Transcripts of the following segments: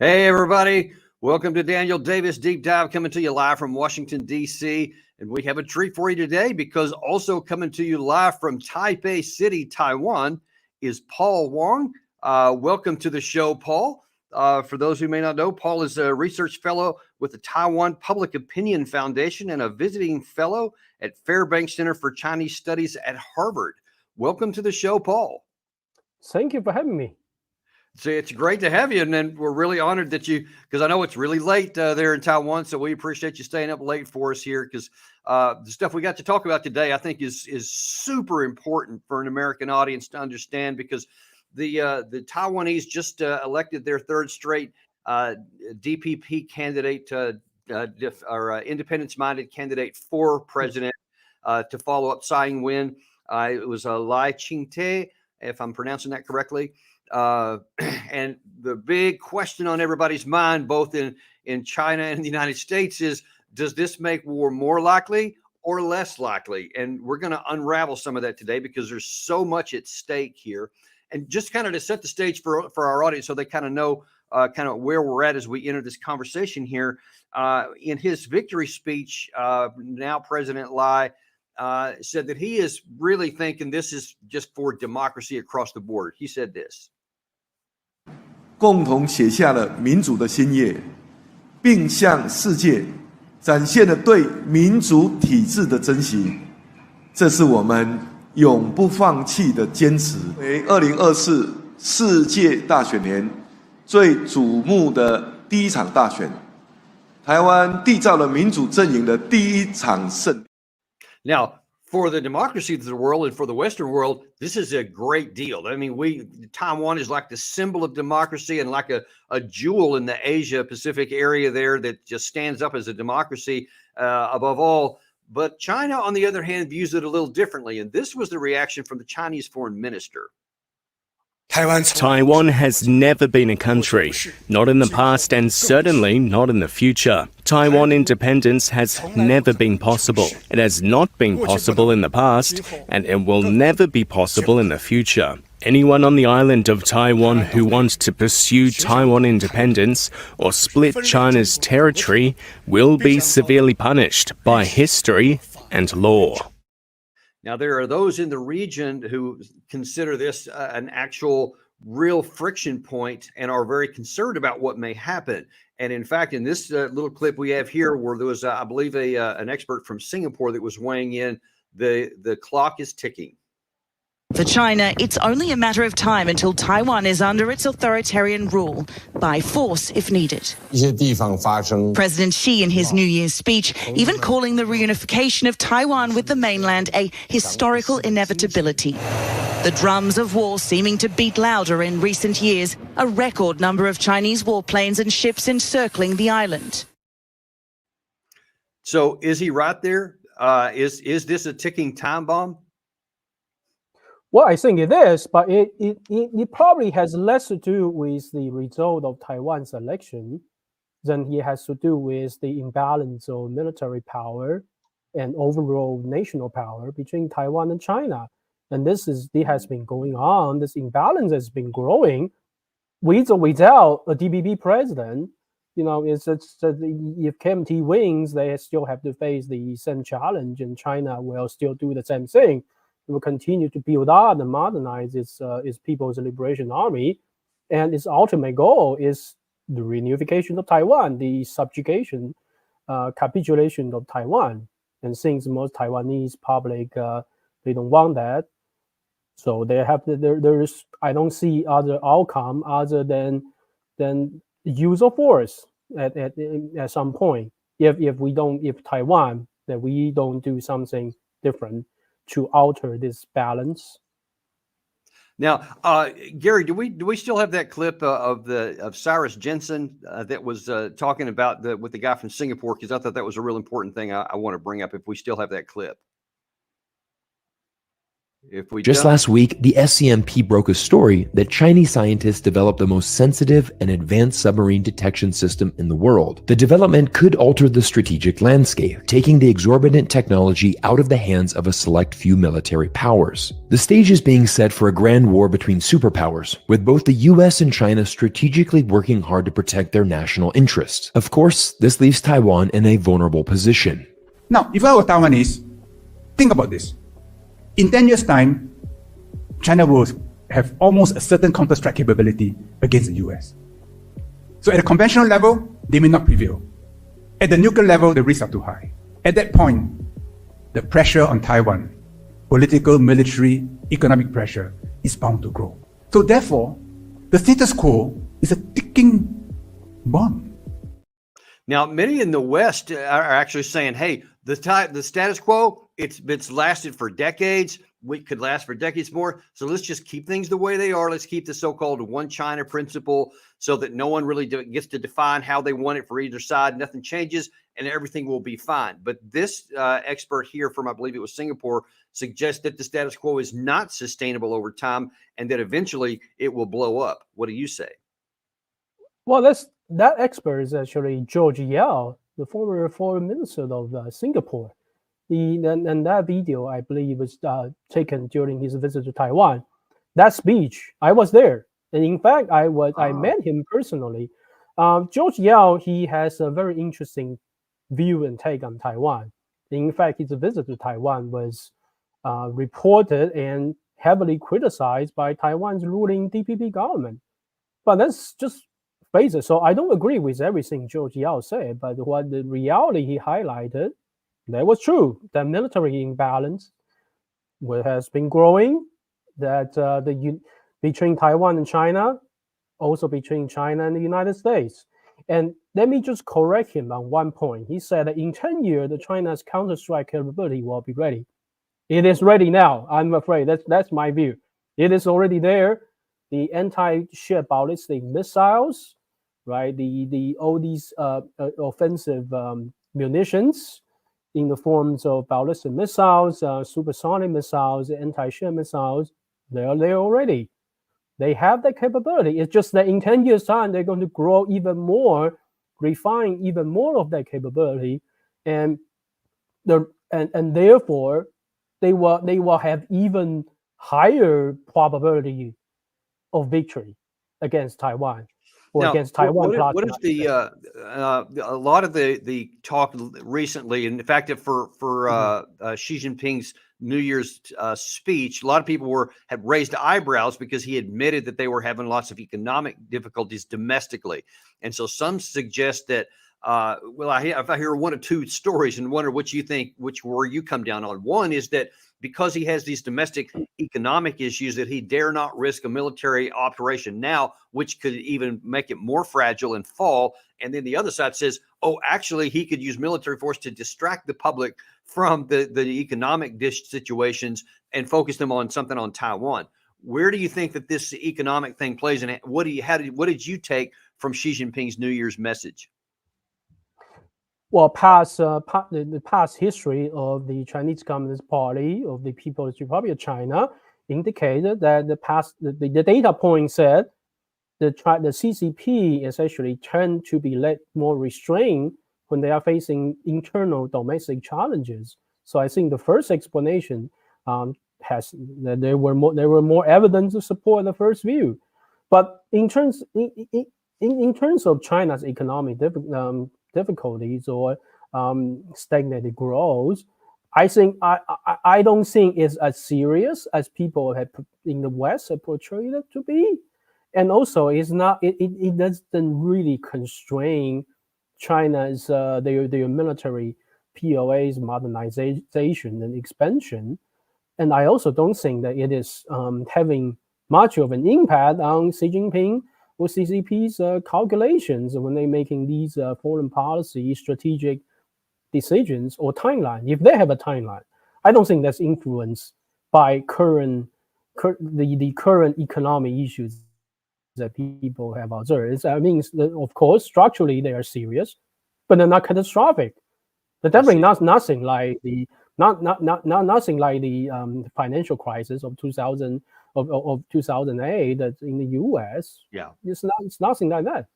Hey, everybody. Welcome to Daniel Davis Deep Dive, coming to you live from Washington, D.C. And we have a treat for you today, because also coming to you live from Taipei City, Taiwan, is Paul Huang. Welcome to the show, Paul. For those who may not know, Paul is a research fellow with the Taiwan Public Opinion Foundation and a visiting fellow at Fairbanks Center for Chinese Studies at Harvard. Welcome to the show, Paul. Thank you for having me. So it's great to have you, and then we're really honored that you, because I know it's really late there in Taiwan, so we appreciate you staying up late for us here, because the stuff we got to talk about today, I think, is super important for an American audience to understand, because the Taiwanese just elected their third straight DPP candidate, or independence-minded candidate for president, to follow up Tsai Ing-wen. It was Lai Ching-te, if I'm pronouncing that correctly. And the big question on everybody's mind, both in China and the United States, is, does this make war more likely or less likely? And we're going to unravel some of that today, because there's so much at stake here. And just kind of to set the stage for our audience, so they kind of know kind of where we're at as we enter this conversation here. In his victory speech, now President Lai said that he is really thinking this is just for democracy across the board. He said this: 共同写下了民主的新页，并向世界展现了对民主体制的珍惜。这是我们永不放弃的坚持。为2024世界大选年最瞩目的第一场大选，台湾缔造了民主阵营的第一场胜利。Now, for the democracy of the world and for the Western world, this is a great deal. I mean, Taiwan is like the symbol of democracy, and like a jewel in the Asia Pacific area there that just stands up as a democracy above all. But China, on the other hand, views it a little differently. And this was the reaction from the Chinese foreign minister. Taiwan has never been a country, not in the past and certainly not in the future. Taiwan independence has never been possible. It has not been possible in the past, and it will never be possible in the future. Anyone on the island of Taiwan who wants to pursue Taiwan independence or split China's territory will be severely punished by history and law. Now, there are those in the region who consider this an actual real friction point and are very concerned about what may happen. And in fact, in this little clip we have here, where there was, I believe, an expert from Singapore that was weighing in, the clock is ticking. For China, it's only a matter of time until Taiwan is under its authoritarian rule, by force if needed. President Xi, in his New Year's speech, even calling the reunification of Taiwan with the mainland a historical inevitability. The drums of war seeming to beat louder in recent years, a record number of Chinese warplanes and ships encircling the island. So is he right there? Is this a ticking time bomb? Well, I think it is, but it probably has less to do with the result of Taiwan's election than it has to do with the imbalance of military power and overall national power between Taiwan and China. And it has been going on. This imbalance has been growing with or without a DPP president. You know, if KMT wins, they still have to face the same challenge, and China will still do the same thing. It will continue to build up and modernize its People's Liberation Army, and its ultimate goal is the reunification of Taiwan, the subjugation, capitulation of Taiwan. And since most Taiwanese public they don't want that, so they have there's I don't see other outcome other than use of force at some point. If Taiwan, that we don't do something different to alter this balance. Now, Gary, do we still have that clip of Cyrus Jensen that was talking about with the guy from Singapore? Because I thought that was a real important thing I want to bring up, if we still have that clip. If we Just don't, last week, the SCMP broke a story that Chinese scientists developed the most sensitive and advanced submarine detection system in the world. The development could alter the strategic landscape, taking the exorbitant technology out of the hands of a select few military powers. The stage is being set for a grand war between superpowers, with both the US and China strategically working hard to protect their national interests. Of course, this leaves Taiwan in a vulnerable position. Now, if I were Taiwanese, think about this. In 10 years' time, China will have almost a certain counter-strike capability against the US. So at a conventional level, they may not prevail. At the nuclear level, the risks are too high. At that point, the pressure on Taiwan, political, military, economic pressure, is bound to grow. So therefore, the status quo is a ticking bomb. now many in the West are actually saying, "Hey, the status quo, it's lasted for decades. We could last for decades more. So let's just keep things the way they are. Let's keep the so-called one China principle so that no one really gets to define how they want it for either side. Nothing changes and everything will be fine." But this expert here from, I believe it was Singapore, suggests that the status quo is not sustainable over time and that eventually it will blow up. What do you say? Well, that expert is actually George Yao, the former foreign minister of Singapore. And that video, I believe, was taken during his visit to Taiwan. That speech, I was there, and in fact, I met him personally. George Yao, he has a very interesting view and take on Taiwan. In fact, his visit to Taiwan was reported and heavily criticized by Taiwan's ruling DPP government. But that's just face it. So I don't agree with everything George Yao said, but what the reality he highlighted, that was true. The military imbalance has been growing. That between Taiwan and China, also between China and the United States. And let me just correct him on one point. He said that in 10 years, the China's counter-strike capability will be ready. It is ready now. I'm afraid that's my view. It is already there. The anti-ship ballistic missiles, right? All these offensive munitions in the forms of ballistic missiles, supersonic missiles, anti-ship missiles, they're there already. They have that capability. It's just that in 10 years' time, they're going to grow even more, refine even more of that capability, and therefore they will have even higher probability of victory against Taiwan. Or now, against Taiwan. What is a lot of the talk recently, and in fact, for Xi Jinping's New Year's speech, a lot of people had raised eyebrows because he admitted that they were having lots of economic difficulties domestically, and so some suggest that. If I hear one or two stories and wonder what you think, where you come down on. One is that because he has these domestic economic issues, that he dare not risk a military operation now, which could even make it more fragile and fall. And then the other side says, oh, actually, he could use military force to distract the public from the economic situations and focus them on something on Taiwan. Where do you think that this economic thing plays? And what did you take from Xi Jinping's New Year's message? Well, the past history of the Chinese Communist Party of the People's Republic of China indicated that the data point said the CCP is actually tend to be more restrained when they are facing internal domestic challenges. So I think the first explanation has that there were more evidence to support the first view. But in terms of China's economic difficulties or stagnated growth, I think I don't think it's as serious as people have in the West have portrayed it to be, and also it's not. It doesn't really constrain China's their military POA's modernization and expansion, and I also don't think that it is having much of an impact on Xi Jinping or CCP's calculations when they're making these foreign policy strategic decisions or timeline. If they have a timeline, I don't think that's influenced by the current economic issues that people have observed. I mean, of course, structurally they are serious, but they're not catastrophic. They're definitely not nothing like the Nothing like the financial crisis of 2008 that in the U.S. Yeah. It's nothing like that.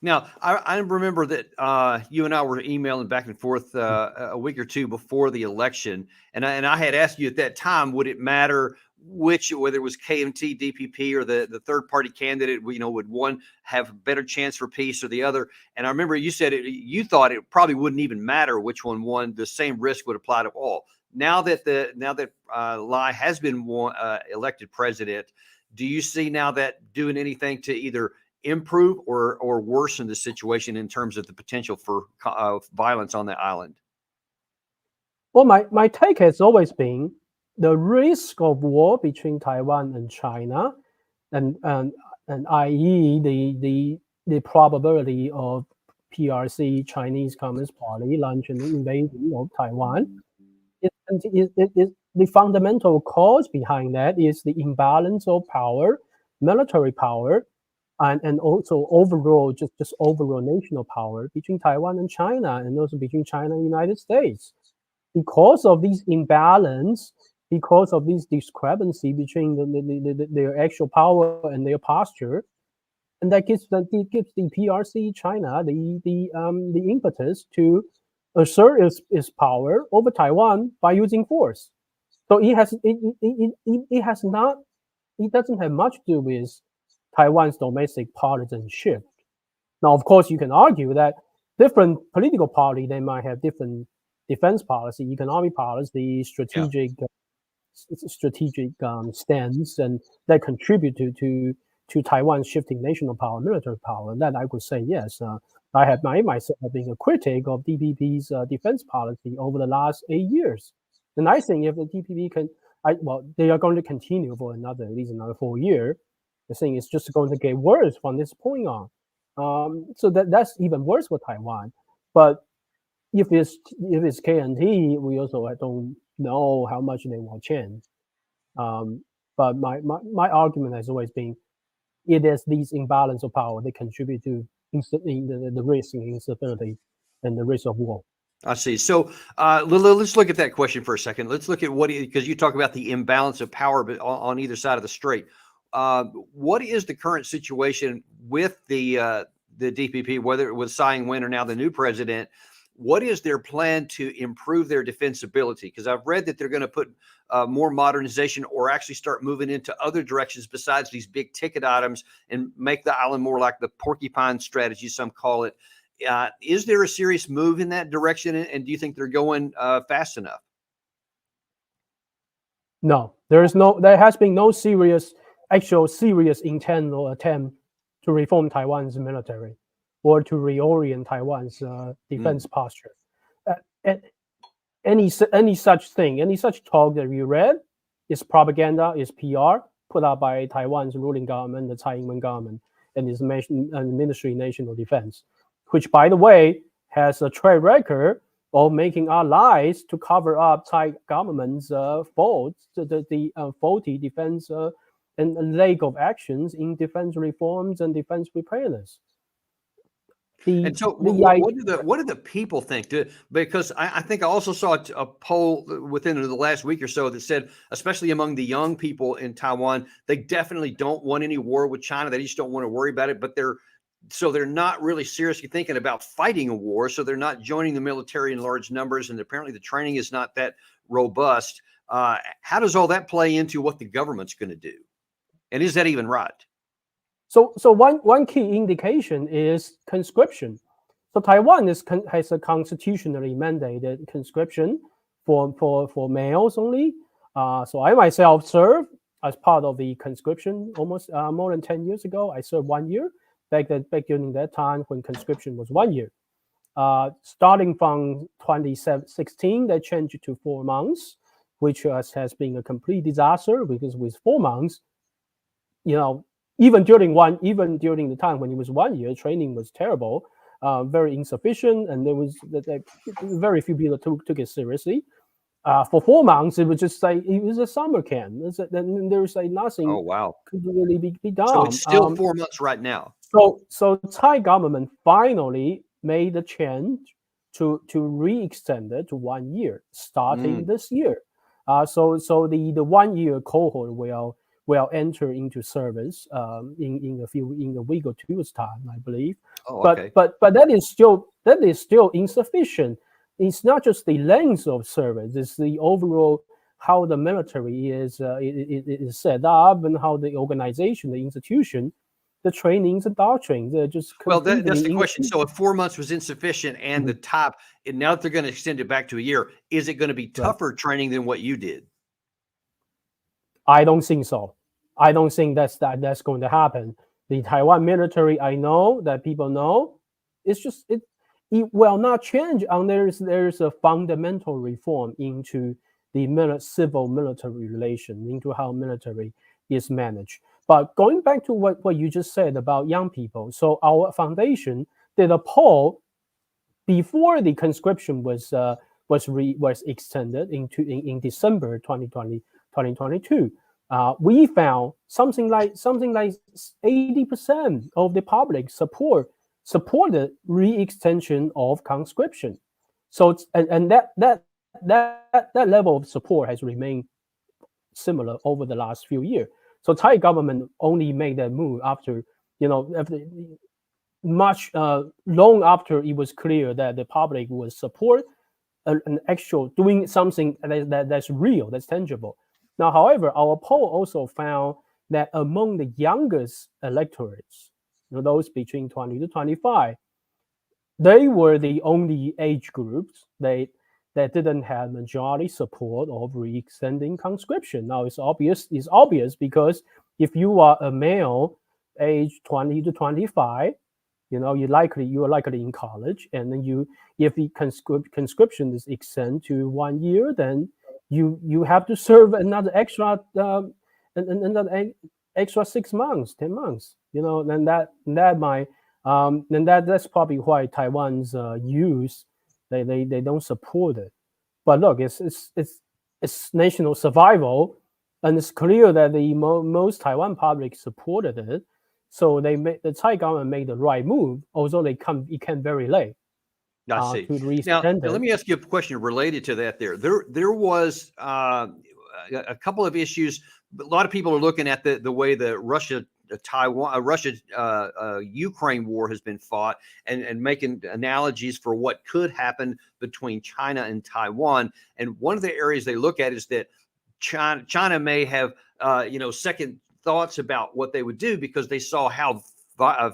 Now, I remember that you and I were emailing back and forth a week or two before the election, and I had asked you at that time, would it matter whether it was KMT, DPP, or the third party candidate? Would one have a better chance for peace or the other? And I remember you said you thought it probably wouldn't even matter which one won; the same risk would apply to all. Now that Lai has been elected president, do you see now that doing anything to either improve or worsen the situation in terms of the potential for violence on the island? Well, my take has always been the risk of war between Taiwan and China, and i.e. the probability of PRC, Chinese Communist Party, launch an invasion of Taiwan. The fundamental cause behind that is the imbalance of power, military power, and also overall just overall national power between Taiwan and China, and also between China and the United States. Because of this imbalance, because of this discrepancy between their actual power and their posture, and that gives the PRC China the impetus to assert its power over Taiwan by using force. So it doesn't have much to do with Taiwan's domestic partisanship. Now, of course, you can argue that different political parties, they might have different defense policy, economic policy, strategic stance, and that contribute to Taiwan's shifting national power, military power. And that I could say yes. I have myself being a critic of DPP's defense policy over the last 8 years. And I think if the DPP they are going to continue for at least another 4 years. I think it's just going to get worse from this point on. So that's even worse for Taiwan. But if it's KMT, we also don't know how much they will change. But my argument has always been, it is these imbalance of power that contribute to the risk and instability and the risk of war. I see. So let's look at that question for a second. Let's look at because you talk about the imbalance of power on either side of the strait. What is the current situation with the DPP, whether it was Tsai Ing-wen or now the new president? What is their plan to improve their defensibility? Because I've read that they're going to put more modernization or actually start moving into other directions besides these big ticket items and make the island more like the porcupine strategy, some call it. Is there a serious move in that direction? And do you think they're going fast enough? No, there has been no serious intent or attempt to reform Taiwan's military or to reorient Taiwan's defense posture. Any such thing, any such talk that you read is propaganda, is PR put out by Taiwan's ruling government, the Tsai Ing-wen government, and its Ministry of National Defense, which, by the way, has a track record of making allies to cover up Thai government's faults, the faulty defense and lack of actions in defense reforms and defense preparedness. And so what do the people think? Because I think I also saw a poll within the last week or so that said, especially among the young people in Taiwan, they definitely don't want any war with China. They just don't want to worry about it. But they're not really seriously thinking about fighting a war. So they're not joining the military in large numbers. And apparently the training is not that robust. How does all that play into what the government's going to do? And is that even right? So one key indication is conscription. So Taiwan has a constitutionally mandated conscription for males only. So I myself served as part of the conscription almost more than 10 years ago. I served 1 year back during that time when conscription was 1 year. Starting from 2016, they changed it to 4 months, which has been a complete disaster because with 4 months, even during the time when it was 1 year, training was terrible, very insufficient, and there was very few people took it seriously. For 4 months, it was just like it was a summer camp. There was like nothing. Oh wow! Could really be done. So it's still 4 months right now. So Thai government finally made a change to re-extend it to 1 year starting this year. So the 1 year cohort will enter into service in a week or two's time, I believe. Oh, okay. But that is still insufficient. It's not just the length of service; it's the overall how the military is set up and how the organization, the institution, the trainings and doctrines. They're just well. That's the question. So if 4 months was insufficient, and the top, and now that they're going to extend it back to a year, is it going to be tougher training than what you did? I don't think so. I don't think that's going to happen. The Taiwan military, I know that people know, it's just it will not change unless there's a fundamental reform into the civil military relation, into how military is managed. But going back to what you just said about young people, so our foundation did a poll before the conscription was extended in December 2022. We found something like 80% of the public supported re-extension of conscription. So and that level of support has remained similar over the last few years. So Thai government only made that move after much long after it was clear that the public would support an actual doing something that's real, that's tangible. Now, however, our poll also found that among the youngest electorates, those between 20 to 25, they were the only age groups that didn't have majority support of re-extending conscription. Now, it's obvious because if you are a male, age 20 to 25, you are likely in college, and then if the conscription is extended to 1 year, then you have to serve another extra 6 months, 10 months. Then that's probably why Taiwan's youth they don't support it. But look, it's national survival, and it's clear that the most Taiwan public supported it. So the Thai government made the right move, although it came very late. I see. Now, let me ask you a question related to that. There was a couple of issues. A lot of people are looking at the way the Ukraine war has been fought and making analogies for what could happen between China and Taiwan. And one of the areas they look at is that China may have second thoughts about what they would do because they saw how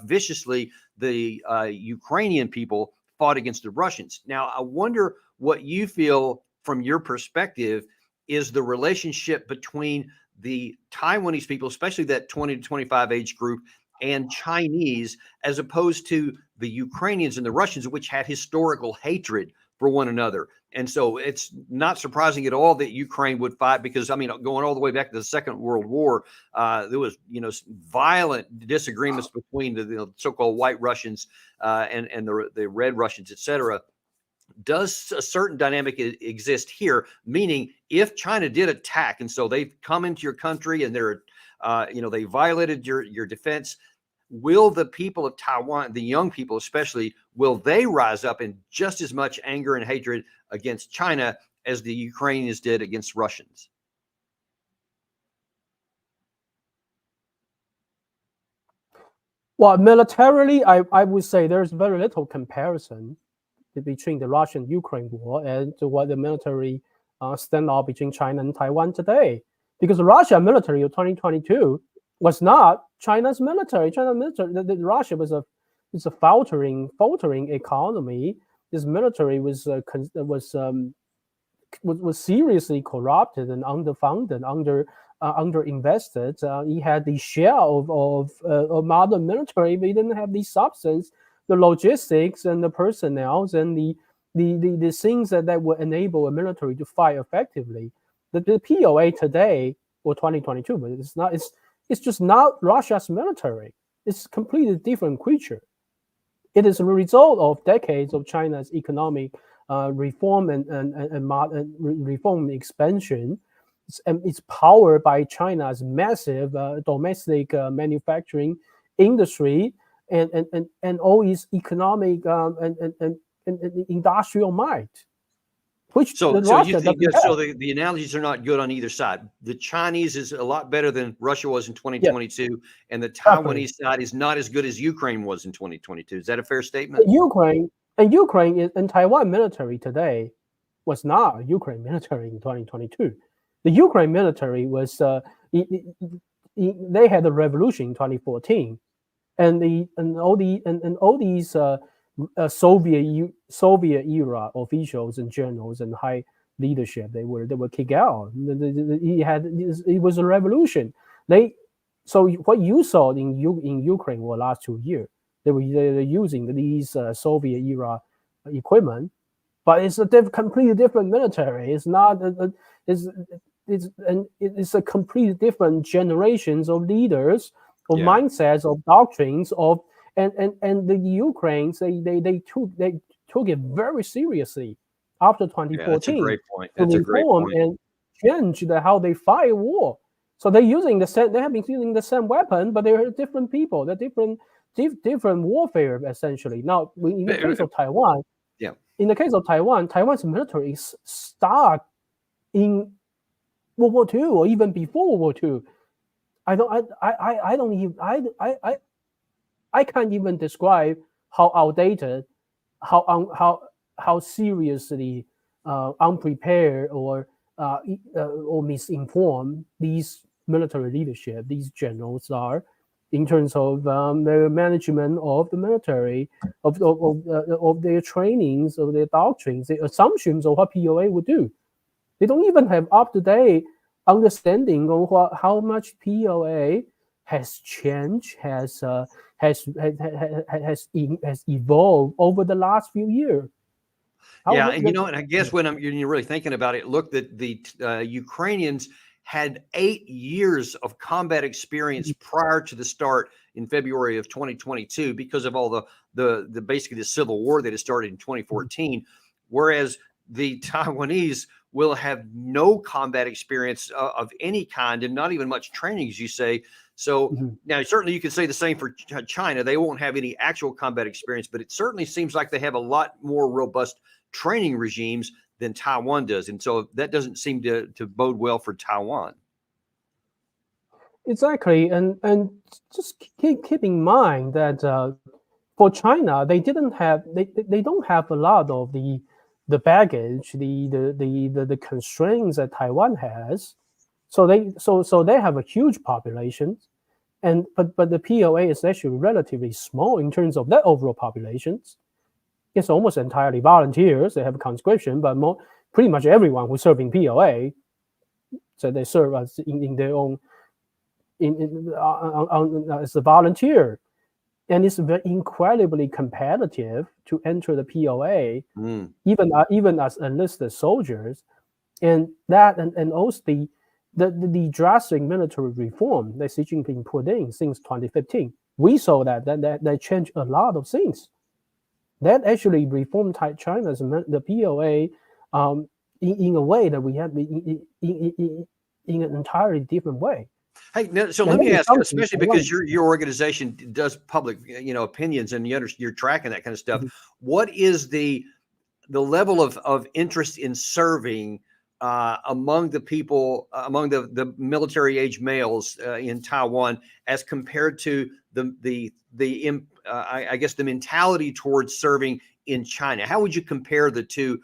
viciously the Ukrainian people fought against the Russians. Now, I wonder what you feel from your perspective is the relationship between the Taiwanese people, especially that 20 to 25 age group, and Chinese, as opposed to the Ukrainians and the Russians, which had historical hatred for one another. And so it's not surprising at all that Ukraine would fight because, going all the way back to the Second World War, there was, violent disagreements between the so-called white Russians and the red Russians, et cetera. Does a certain dynamic exist here? Meaning, if China did attack, and so they've come into your country and they're, they violated your defense, will the people of Taiwan, the young people especially, will they rise up in just as much anger and hatred against China as the Ukrainians did against Russians? Well, militarily, I would say there's very little comparison between the Russian-Ukraine war and what the military standoff between China and Taiwan today. Because the Russian military of 2022 was not China's military. Russia was a faltering economy. This military was seriously corrupted and underfunded, underinvested. He had the shell of modern military, but he didn't have the substance, the logistics, and the personnel, and the things that would enable a military to fight effectively. The POA today or 2022, but it's just not Russia's military. It's a completely different creature. It is a result of decades of China's economic reform and reform expansion. It's powered by China's massive domestic manufacturing industry and all its economic industrial might, which So Russia you think doesn't have. so the analogies are not good on either side. The Chinese is a lot better than Russia was in 2022, and the Taiwanese side is not as good as Ukraine was in 2022. Is that a fair statement? Ukraine and Taiwan military today was not Ukraine military in 2022. The Ukraine military was they had a revolution in 2014, and all these Soviet era officials and generals and high leadership they were kicked out. It was a revolution. So what you saw in Ukraine for the last 2 years, they're using these Soviet era equipment, but it's a completely different military. It's not it's a completely different generations of leaders, of mindsets, of doctrines, of and the Ukrainians they took it very seriously after 2014. Yeah, that's a great point. That's a great reform point. and change how they fight war. So they're using the same. They have been using the same weapon, but they're different people. They're different warfare essentially. Now, in the case of Taiwan, in the case of Taiwan, Taiwan's military is start in World War II or even before World War II. I can't even describe how outdated, how seriously unprepared or misinformed these military leadership, these generals are, in terms of their management of the military, of their trainings, of their doctrines, their assumptions of what POA would do. They don't even have up-to-date understanding of how much POA has changed, has evolved over the last few years. And I guess when you're really thinking about it, look, that the Ukrainians had 8 years of combat experience prior to the start in February of 2022 because of all the basically the civil war that had started in 2014, whereas the Taiwanese will have no combat experience of any kind and not even much training, as you say. So now certainly you can say the same for China. They won't have any actual combat experience, but it certainly seems like they have a lot more robust training regimes than Taiwan does. And so that doesn't seem to bode well for Taiwan. Exactly. And just keep in mind that for China, they don't have a lot of the baggage, the constraints that Taiwan has. So they have a huge population, but the POA is actually relatively small in terms of their overall populations. It's almost entirely volunteers. They have conscription, but pretty much everyone who's serving POA, so they serve as in their own as a volunteer, and it's incredibly competitive to enter the POA, even as enlisted soldiers, and also the drastic military reform that Xi Jinping put in since 2015. We saw that changed a lot of things. That actually reformed China's the POA in a way that we have in an entirely different way. Hey, so let me ask, especially because your organization does public, opinions, and you're tracking that kind of stuff. What is the level of interest in serving among the people, among the military age males in Taiwan, as compared to I guess the mentality towards serving in China? How would you compare the two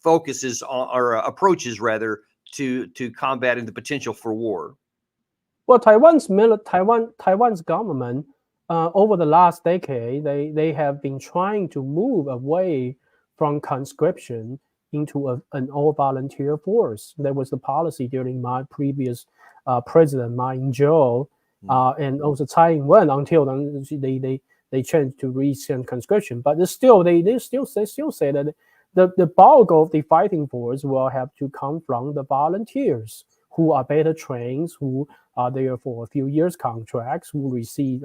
focuses or approaches rather to combating the potential for war? Well, Taiwan's government over the last decade, they have been trying to move away from conscription into an all-volunteer force. That was the policy during my previous president, Ma Ying-jeou, and also Tsai Ing-wen, until they changed to recent conscription. But they still say that the bulk of the fighting force will have to come from the volunteers who are better trained, who are there for a few years contracts, who receive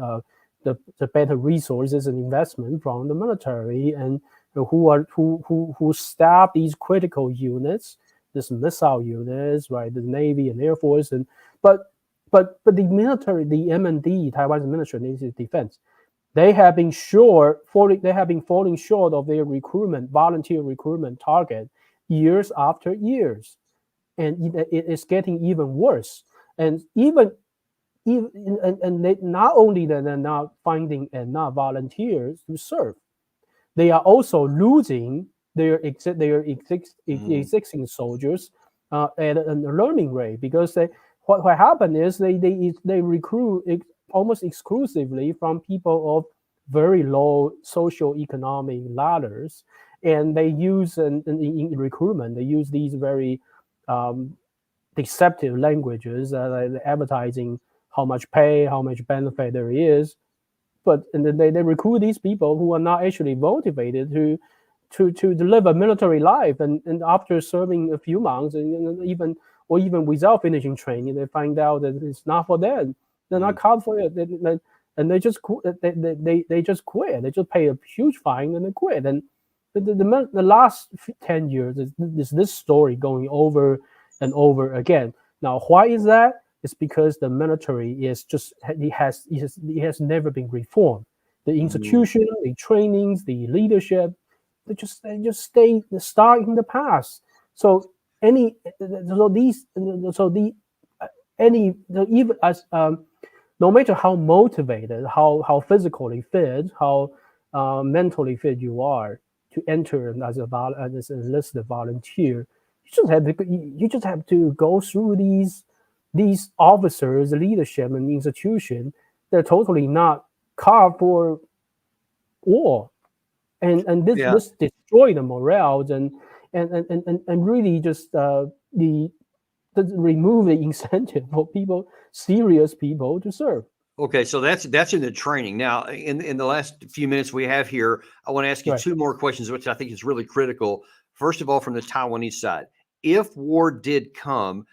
the better resources and investment from the military, and who staff these critical units, these missile units, right? The Navy and Air Force, but the military, the MND, Taiwan's Ministry of National Defense, they have been falling short of their volunteer recruitment target years after years, and it is getting even worse. And not only that they're not finding enough volunteers to serve, they are also losing their existing soldiers at a learning rate, because what happened is they recruit almost exclusively from people of very low socio-economic ladders, and they use in recruitment, they use these very deceptive languages, advertising how much pay, how much benefit there is, but they recruit these people who are not actually motivated to live a military life, and after serving a few months, and even without finishing training, they find out that it's not for them. They're not cut for it, and they just they just quit. They just pay a huge fine and they quit. And the last 10 years is this story going over and over again. Now, why is that? It's because the military is just it has never been reformed. The institution, the trainings, the leadership, they just stay stuck in the past. So even as no matter how motivated, how physically fit, how mentally fit you are to enter as an enlisted volunteer, you just have to go through these officers, leadership, and institution. They're totally not carved for war, and this destroy the morale and really just remove the incentive for serious people to serve. Okay, so that's in the training. Now, in the last few minutes we have here, I want to ask you two more questions, which I think is really critical. First of all, from the Taiwanese side, if war did come,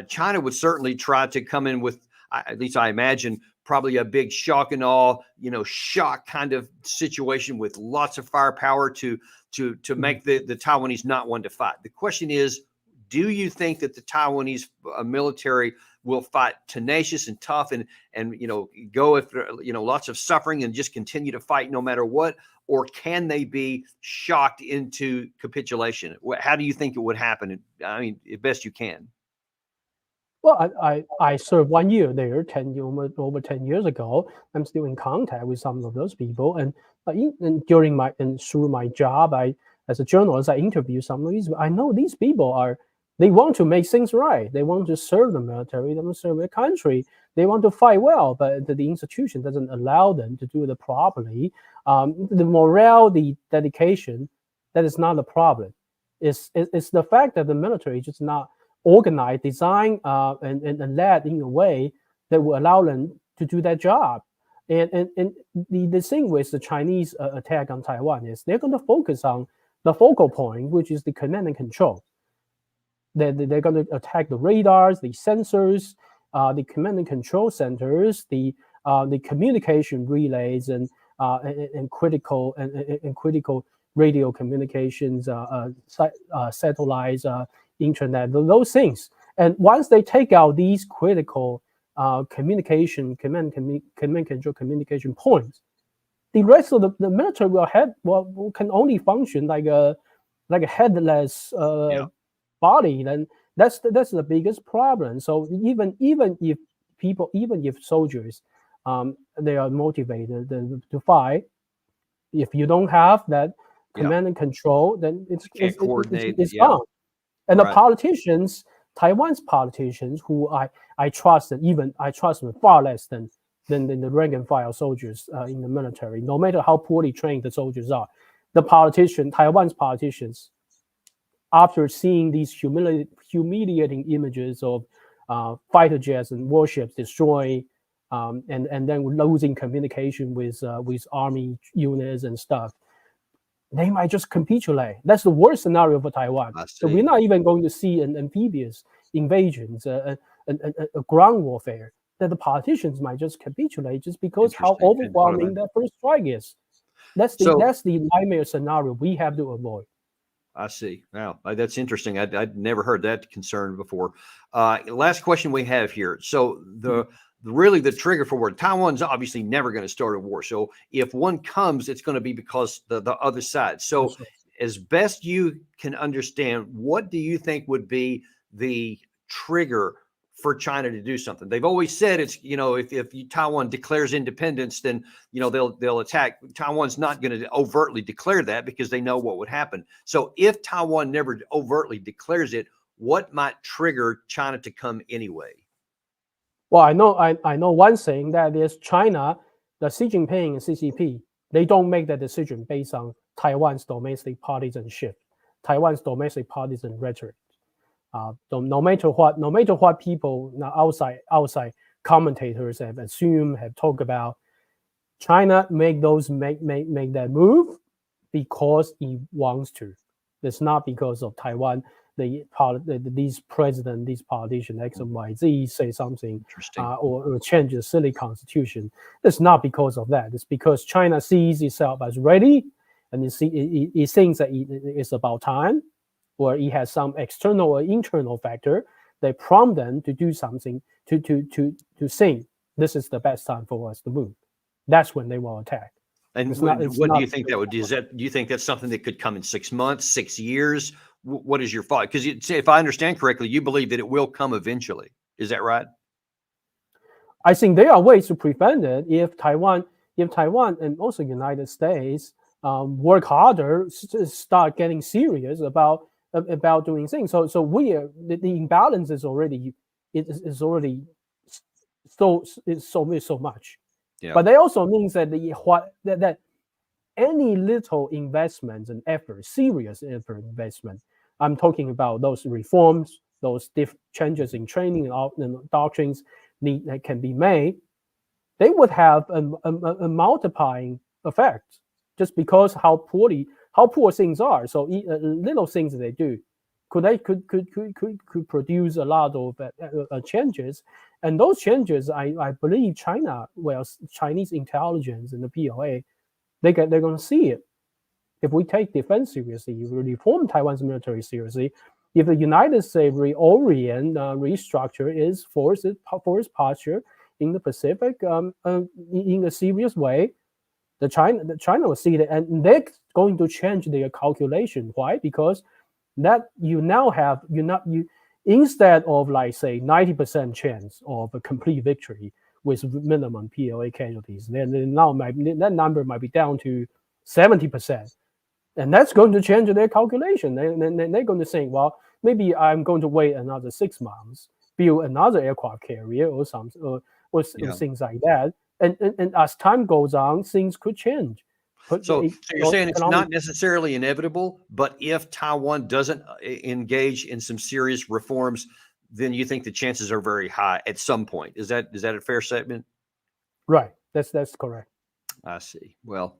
China would certainly try to come in with, at least I imagine, probably a big shock and awe, shock kind of situation with lots of firepower to make the Taiwanese not want to fight. The question is, do you think that the Taiwanese military will fight tenacious and tough and go after lots of suffering and just continue to fight no matter what, or can they be shocked into capitulation? How do you think it would happen? I mean, as best you can. Well, I served 1 year there, over 10 years ago. I'm still in contact with some of those people, and through my job, as a journalist, I interview some of these. I know these people they want to make things right. They want to serve the military. They want to serve their country. They want to fight well, but the institution doesn't allow them to do it properly. The morale, the dedication, that is not the problem. It's the fact that the military is just not organized, designed, and led in a way that will allow them to do that job. And the thing with the Chinese attack on Taiwan is they're going to focus on the focal point, which is the command and control. They're going to attack the radars, the sensors, the command and control centers, the communication relays, and critical radio communications, satellites, internet, those things. And once they take out these critical command control communication points, the rest of the military can only function like a headless body. Then that's the biggest problem. So even if soldiers they are motivated to fight, if you don't have that command and control, then it's gone. And the politicians, Taiwan's politicians, who I trust them far less than the rank and file soldiers in the military, no matter how poorly trained the soldiers are. Taiwan's politicians, after seeing these humiliating images of fighter jets and warships destroyed, and then losing communication with army units and stuff, they might just capitulate. That's the worst scenario for Taiwan. So we're not even going to see an amphibious invasions, a ground warfare. That the politicians might just capitulate just because how overwhelming that first strike is. That's the nightmare scenario we have to avoid. I see. Wow, that's interesting. I'd never heard that concern before. Last question we have here. So the really the trigger for war. Taiwan's obviously never going to start a war. So if one comes, it's going to be because the other side. So as best you can understand, what do you think would be the trigger for China to do something? They've always said it's, if Taiwan declares independence, then, they'll attack. Taiwan's not going to overtly declare that because they know what would happen. So if Taiwan never overtly declares it, what might trigger China to come anyway? Well, I know one thing, that is China, the Xi Jinping and CCP, they don't make that decision based on Taiwan's domestic partisanship, Taiwan's domestic partisan rhetoric. No matter what people outside commentators have assumed, have talked about, China make that move because he wants to. It's not because of Taiwan. These politicians X and Y Z say something or change the silly constitution. It's not because of that. It's because China sees itself as ready, and it thinks that it's about time, or it has some external or internal factor that prompt them to do something, to think this is the best time for us to move. That's when they will attack. And what do you think that would do? Do you think that's something that could come in 6 months, 6 years? What is your thought? Because if I understand correctly, you believe that it will come eventually. Is that right? I think there are ways to prevent it if Taiwan and also United States work harder, start getting serious about doing things. So the imbalance is already so much. Yeah. But that also means that that any little investment and effort, serious effort investment, I'm talking about those reforms, those changes in training and doctrines that can be made, they would have a multiplying effect just because how poor things are. So little things that they do could produce a lot of changes, and those changes, I believe Chinese intelligence and the PLA, they're going to see it. If we take defense seriously, if we reform Taiwan's military seriously, if the United States reorient, restructure its force posture in the Pacific in a serious way, China will see that, and they're going to change their calculation. Why? Because that you now have instead of like say 90% chance of a complete victory with minimum PLA casualties, then now that number might be down to 70%. And that's going to change their calculation. They're going to think, well, maybe I'm going to wait another 6 months, build another aircraft carrier or something, or things like that. And as time goes on, things could change. So you're saying it's not necessarily inevitable, but if Taiwan doesn't engage in some serious reforms, then you think the chances are very high at some point. Is that a fair statement? Right. That's correct. I see. Well,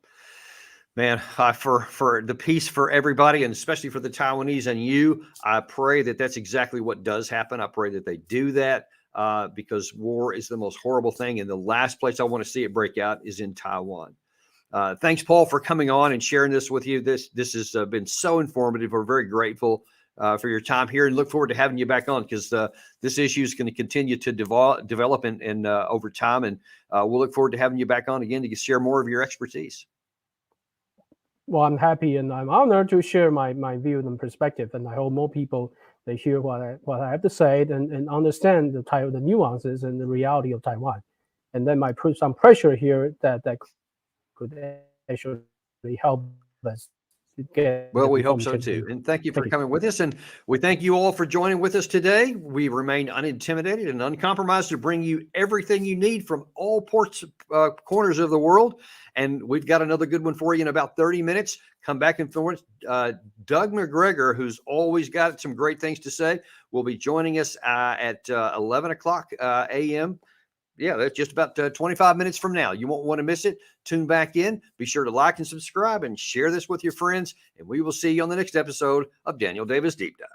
man, for the peace for everybody, and especially for the Taiwanese and you, I pray that that's exactly what does happen. I pray that they do that because war is the most horrible thing. And the last place I want to see it break out is in Taiwan. Thanks, Paul, for coming on and sharing this with you. This has been so informative. We're very grateful for your time here and look forward to having you back on because this issue is going to continue to develop and over time. And we'll look forward to having you back on again to share more of your expertise. Well, I'm happy and I'm honored to share my view and perspective. And I hope more people, they hear what I have to say and understand the nuances and the reality of Taiwan. And then might put some pressure here that could actually help us to get. Well, we hope so too. And thank you for coming with us. And we thank you all for joining with us today. We remain unintimidated and uncompromised to bring you everything you need from all corners of the world. And we've got another good one for you in about 30 minutes. Come back and forth. Doug McGregor, who's always got some great things to say, will be joining us at 11 o'clock a.m. Yeah, that's just about 25 minutes from now. You won't want to miss it. Tune back in. Be sure to like and subscribe and share this with your friends. And we will see you on the next episode of Daniel Davis Deep Dive.